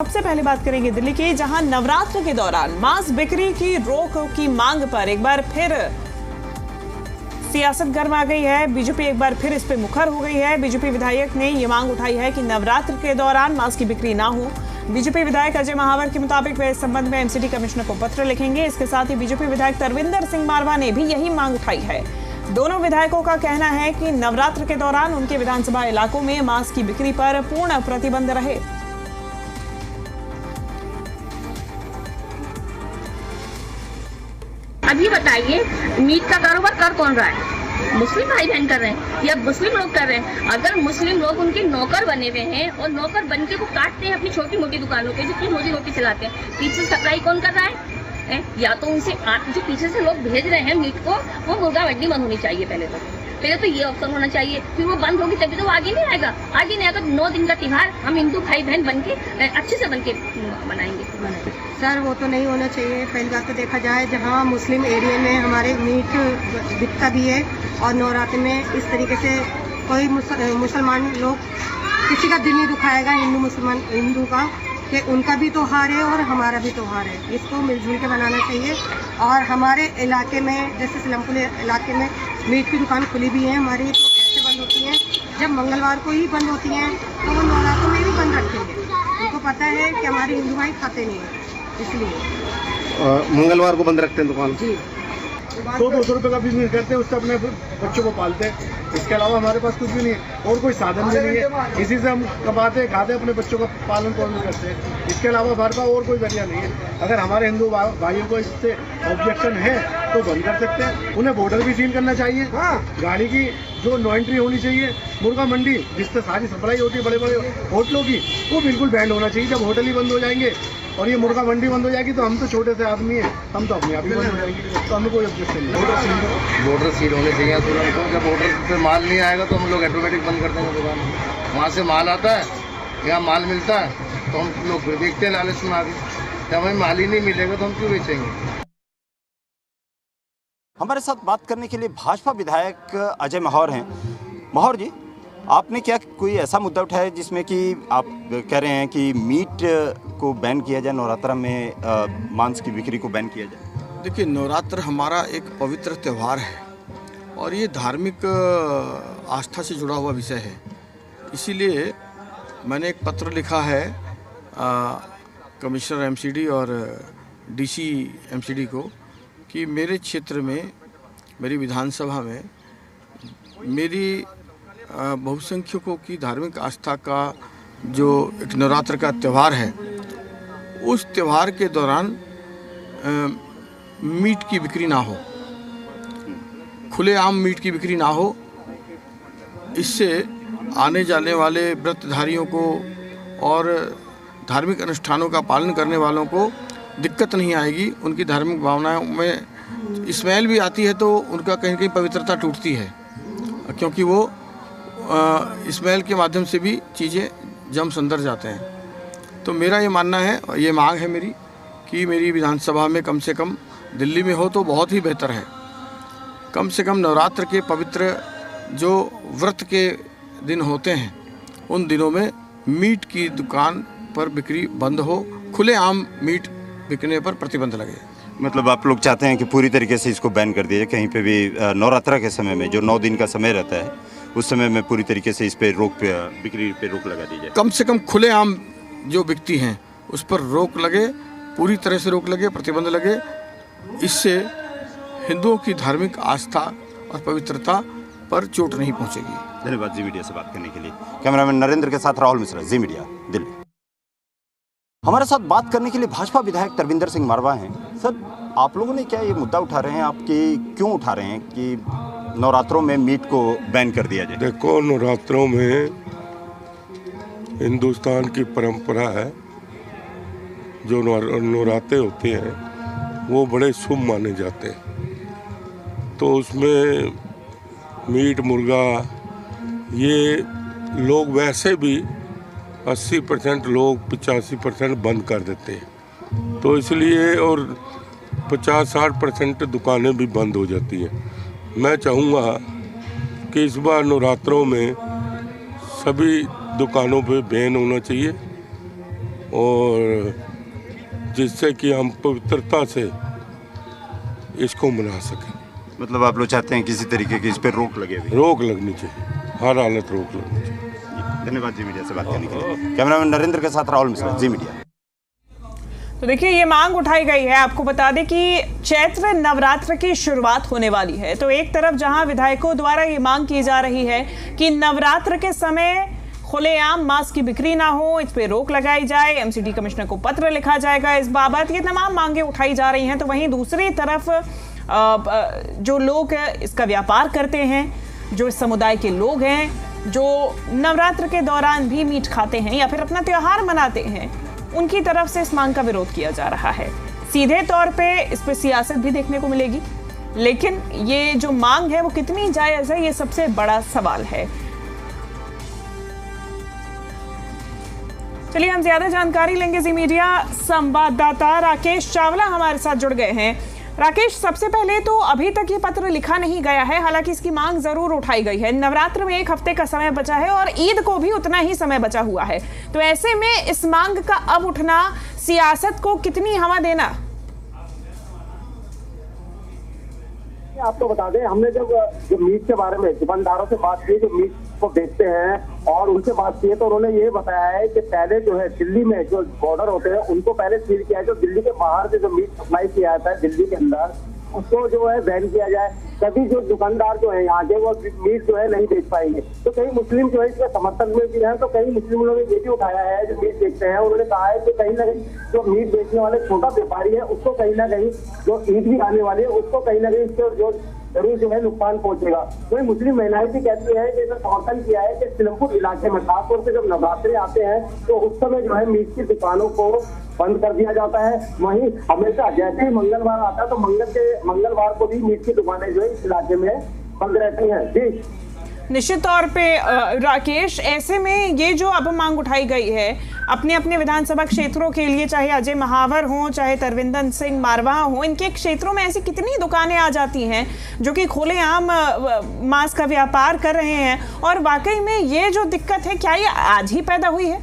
सबसे पहले बात करेंगे दिल्ली की, जहां नवरात्र के दौरान मांस बिक्री की रोक की मांग पर एक बार फिर सियासत गर्म आ गई है। बीजेपी एक बार फिर इस पे मुखर हो गई है। बीजेपी विधायक ने ये मांग उठाई है कि नवरात्र के दौरान मांस की बिक्री ना हो। बीजेपी विधायक अजय महावर के मुताबिक वे इस संबंध में एमसीडी कमिश्नर को पत्र लिखेंगे। इसके साथ ही बीजेपी विधायक तरविंदर सिंह मारवा ने भी यही मांग उठाई है। दोनों विधायकों का कहना है कि नवरात्र के दौरान उनके विधानसभा इलाकों में मांस की बिक्री पर पूर्ण प्रतिबंध रहे। अभी बताइए, मीट का कारोबार कर कौन रहा है? मुस्लिम भाई बहन कर रहे हैं या मुस्लिम लोग कर रहे हैं? अगर मुस्लिम लोग उनके नौकर बने हुए हैं और नौकर बन के वो काटते हैं अपनी छोटी मोटी दुकानों पे, जितनी मोटी रोटी चलाते हैं, पीछे सप्लाई कौन कर रहा है? या तो उनसे जो पीछे से लोग भेज रहे हैं मीट को, वो मुर्गा मंडी बंद होनी चाहिए। पहले तो ये ऑप्शन होना चाहिए, फिर वो बंद होगी तभी तो वो आगे नहीं आएगा। 9 दिन का त्योहार हम हिंदू भाई बहन बन के अच्छे से बन के मनाएंगे। सर वो तो नहीं होना चाहिए। पहली बात तो देखा जाए, जहाँ मुस्लिम एरिया में हमारे मीट बिकता भी है और नवरात्र में इस तरीके से कोई मुसलमान लोग किसी का दिल नहीं दुखाएगा हिंदू का, कि उनका भी त्योहार है और हमारा भी त्योहार है। इसको मिलजुल के मनाना चाहिए। और हमारे इलाके में जैसे सिलमपुर इलाके में मीट की दुकान खुली भी है हमारी, तो ऐसे बंद होती हैं जब मंगलवार को ही बंद होती हैं, तो वो नवरात्र में भी बंद रखेंगे। उनको पता है कि हमारे हिंदू भाई खाते नहीं हैं, इसलिए मंगलवार को बंद रखते हैं दुकान जी। 200 रुपये का बिजनेस करते हैं, उससे अपने बच्चों को पालते हैं। इसके अलावा हमारे पास कुछ भी नहीं है और कोई साधन भी नहीं है। इसी से हम कमाते खाते अपने बच्चों का पालन पोषण करते हैं। इसके अलावा हमारे पास और कोई जरिया नहीं है। अगर हमारे हिंदू भाइयों को इससे ऑब्जेक्शन है तो बंद कर सकते हैं। उन्हें बॉर्डर भी सील करना चाहिए। गाड़ी की जो नो एंट्री होनी चाहिए, मुर्गा मंडी जिससे सारी सप्लाई होती है बड़े बड़े होटलों की, वो बिल्कुल बैन होना चाहिए। जब होटल ही बंद हो जाएंगे और ये मुर्गा मंडी बंद हो जाएगी तो हम तो छोटे से आदमी हैं, हम तो अपने आप ही बंद हो जाएंगे। तो हमें कोई ऑब्जेक्शन नहीं। बॉर्डर सील होने चाहिए तुरंत। तो जब बॉर्डर पे माल नहीं आएगा तो हम लोग ऑटोमेटिक बंद कर देंगे दुकान। वहाँ से माल आता है, यहाँ माल मिलता है तो हम लोग फिर देखते हैं लालच में आगे। जब हमें माल ही नहीं मिलेगा तो हम क्यों बेचेंगे? हमारे साथ बात करने के लिए भाजपा विधायक अजय महावर हैं। महावर जी, आपने क्या कोई ऐसा मुद्दा उठाया है जिसमें कि आप कह रहे हैं कि मीट को बैन किया जाए, नवरात्र में मांस की बिक्री को बैन किया जाए? देखिए, नवरात्र हमारा एक पवित्र त्यौहार है और ये धार्मिक आस्था से जुड़ा हुआ विषय है। इसीलिए मैंने एक पत्र लिखा है कमिश्नर एमसीडी और डीसी एमसीडी को कि मेरे क्षेत्र में, मेरी विधानसभा में, मेरी बहुसंख्यकों की धार्मिक आस्था का जो एक नवरात्र का त्यौहार है, उस त्यौहार के दौरान मीट की बिक्री ना हो, खुलेआम मीट की बिक्री ना हो। इससे आने जाने वाले व्रतधारियों को और धार्मिक अनुष्ठानों का पालन करने वालों को दिक्कत नहीं आएगी। उनकी धार्मिक भावनाओं में स्मेल भी आती है तो उनका कहीं कहीं पवित्रता टूटती है, क्योंकि वो स्मेल के माध्यम से भी चीज़ें जम्स अंदर जाते हैं। तो मेरा ये मानना है, ये मांग है मेरी, कि मेरी विधानसभा में कम से कम, दिल्ली में हो तो बहुत ही बेहतर है, कम से कम नवरात्र के पवित्र जो व्रत के दिन होते हैं उन दिनों में मीट की दुकान पर बिक्री बंद हो, खुलेआम मीट बिकने पर प्रतिबंध लगे। मतलब आप लोग चाहते हैं कि पूरी तरीके से इसको बैन कर दिया जाए, कहीं पे भी नवरात्र के समय में जो 9 दिन का समय रहता है उस समय में पूरी तरीके से इस पे बिक्री पे रोक लगा दी जाए। कम से कम खुलेआम जो बिकती हैं उस पर रोक लगे, पूरी तरह से रोक लगे, प्रतिबंध लगे। इससे हिंदुओं की धार्मिक आस्था और पवित्रता पर चोट नहीं पहुंचेगी। धन्यवाद जी मीडिया से बात करने के लिए। कैमरामैन नरेंद्र के साथ राहुल मिश्रा, जी मीडिया, दिल्ली। हमारे साथ बात करने के लिए भाजपा विधायक तरविंदर सिंह मारवा हैं। सर, आप लोगों ने क्या ये मुद्दा उठा रहे हैं, आपकी क्यों उठा रहे हैं कि नवरात्रों में मीट को बैन कर दिया जाए? देखो, नवरात्रों में हिंदुस्तान की परंपरा है, जो नवरात्रे होते हैं वो बड़े शुभ माने जाते हैं। तो उसमें मीट मुर्गा ये लोग वैसे भी 80% लोग 85% बंद कर देते हैं, तो इसलिए और 50-60% दुकानें भी बंद हो जाती हैं। मैं चाहूँगा कि इस बार नवरात्रों में सभी दुकानों पे बैन होना चाहिए और जिससे कि हम पवित्रता से इसको मना सकें। मतलब आप लोग चाहते हैं किसी तरीके की इस पर रोक लगे हुए? रोक लगनी चाहिए, हर हालत रोक लगनी चाहिए। धन्यवाद जी मीडिया से बात करने के लिए। कैमरामैन नरेंद्र के साथ राहुल मिश्रा, जी मीडिया। तो देखिए ये मांग उठाई गई है। आपको बता दें कि चैत्र नवरात्र की शुरुआत होने वाली है, तो एक तरफ जहां विधायकों द्वारा ये मांग की जा रही है कि नवरात्र के समय खुलेआम मास्क की बिक्री ना हो, इस पे रोक लगाई जाए, एमसीडी कमिश्नर को पत्र लिखा जाएगा इस बाबत, ये तमाम मांगे उठाई जा रही हैं। तो वहीं दूसरी तरफ जो लोग इसका व्यापार करते हैं, जो इस समुदाय के लोग हैं, जो नवरात्र के दौरान भी मीट खाते हैं या फिर अपना त्योहार मनाते हैं, उनकी तरफ से इस मांग का विरोध किया जा रहा है। सीधे तौर पे इस पे सियासत भी देखने को मिलेगी, लेकिन ये जो मांग है वो कितनी जायज है, ये सबसे बड़ा सवाल है। चलिए हम ज्यादा जानकारी लेंगे। जी मीडिया संवाददाता राकेश चावला हमारे साथ जुड़ गए हैं। राकेश, सबसे पहले तो अभी तक ये पत्र लिखा नहीं गया है, हालांकि इसकी मांग जरूर उठाई गई है। नवरात्र में 1 हफ्ते का समय बचा है और ईद को भी उतना ही समय बचा हुआ है, तो ऐसे में इस मांग का अब उठना सियासत को कितनी हवा देना? आपको बता दें, हमने जब मीट के बारे में दुकानदारों से बात की, जो मीट को बेचते हैं और उनसे बात की, तो उन्होंने ये बताया है कि पहले जो है दिल्ली में जो बॉर्डर होते हैं उनको पहले सील किया है। जो दिल्ली के बाहर से जो मीट सप्लाई किया जाता है दिल्ली के अंदर, उसको जो है बैन किया जाए, तभी जो दुकानदार जो है यहाँ के वो मीट जो है नहीं बेच पाएंगे। तो कई मुस्लिम जो है इसके समर्थन में भी है, तो कई मुस्लिम लोगों ने ये भी उठाया है जो मीट बेचते हैं। उन्होंने कहा है कि कहीं ना कहीं जो मीट बेचने वाले छोटा व्यापारी है उसको कहीं ना कहीं, जो ईद भी आने वाली है उसको कहीं ना कहीं इससे जो जरूर जो है नुकसान पहुंचेगा। वही मुस्लिम महिलाएं भी कहती है कि समर्थन किया है कि सिलमपुर इलाके में खासतौर से जब नवरात्रि आते हैं तो उस समय जो है मीट की दुकानों को बंद कर दिया जाता है। वहीं हमेशा जैसे ही मंगलवार आता है तो मंगलवार को भी मीट की दुकानें जो है इस इलाके में बंद रहती हैं। जी निश्चित तौर पे राकेश, ऐसे में ये जो अब मांग उठाई गई है अपने अपने विधानसभा क्षेत्रों के लिए, चाहे अजय महावर हो चाहे तरविंदर सिंह मारवाह हो, इनके क्षेत्रों में ऐसी कितनी दुकानें आ जाती हैं जो कि खुलेआम मांस का व्यापार कर रहे हैं, और वाकई में ये जो दिक्कत है क्या ये आज ही पैदा हुई है?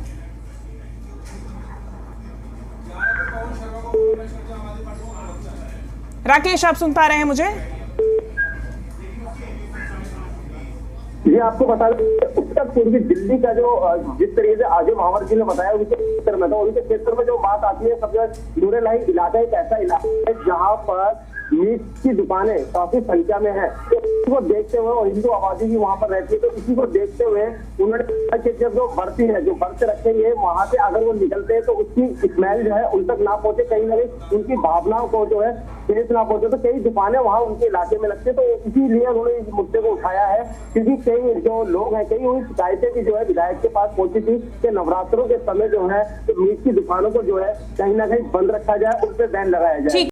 राकेश, आप सुन पा रहे हैं मुझे? ये आपको बता दें, उत्तर पूर्वी दिल्ली का जो जिस तरीके से अजय महावर जी ने बताया उनके क्षेत्र में, तो उनके क्षेत्र में जो बात आती है सबसे नूरेलाई इलाका एक ऐसा इलाका है जहाँ पर मीट की दुकानें काफी संख्या में है। तो इसी को देखते हुए, और हिंदू आबादी भी वहाँ पर रहती है, तो इसी को देखते हुए उन्होंने कहा कि जब जो बर्ती है, जो बर्त रखेंगे वहाँ से अगर वो निकलते हैं तो उसकी स्मेल जो है उन तक ना पहुंचे, कहीं ना कहीं उनकी भावनाओं को जो है ठेस ना पहुंचे। तो कई दुकानें वहाँ उनके इलाके में लगती है, तो इसीलिए उन्होंने इस मुद्दे को उठाया है, क्योंकि कई जो लोग हैं, कई उन शिकायतें भी जो है विधायक के पास पहुंची थी कि नवरात्रों के समय जो है तो मीट की दुकानों को जो है कहीं ना कहीं बंद रखा जाए, उस पर बैन लगाया जाए।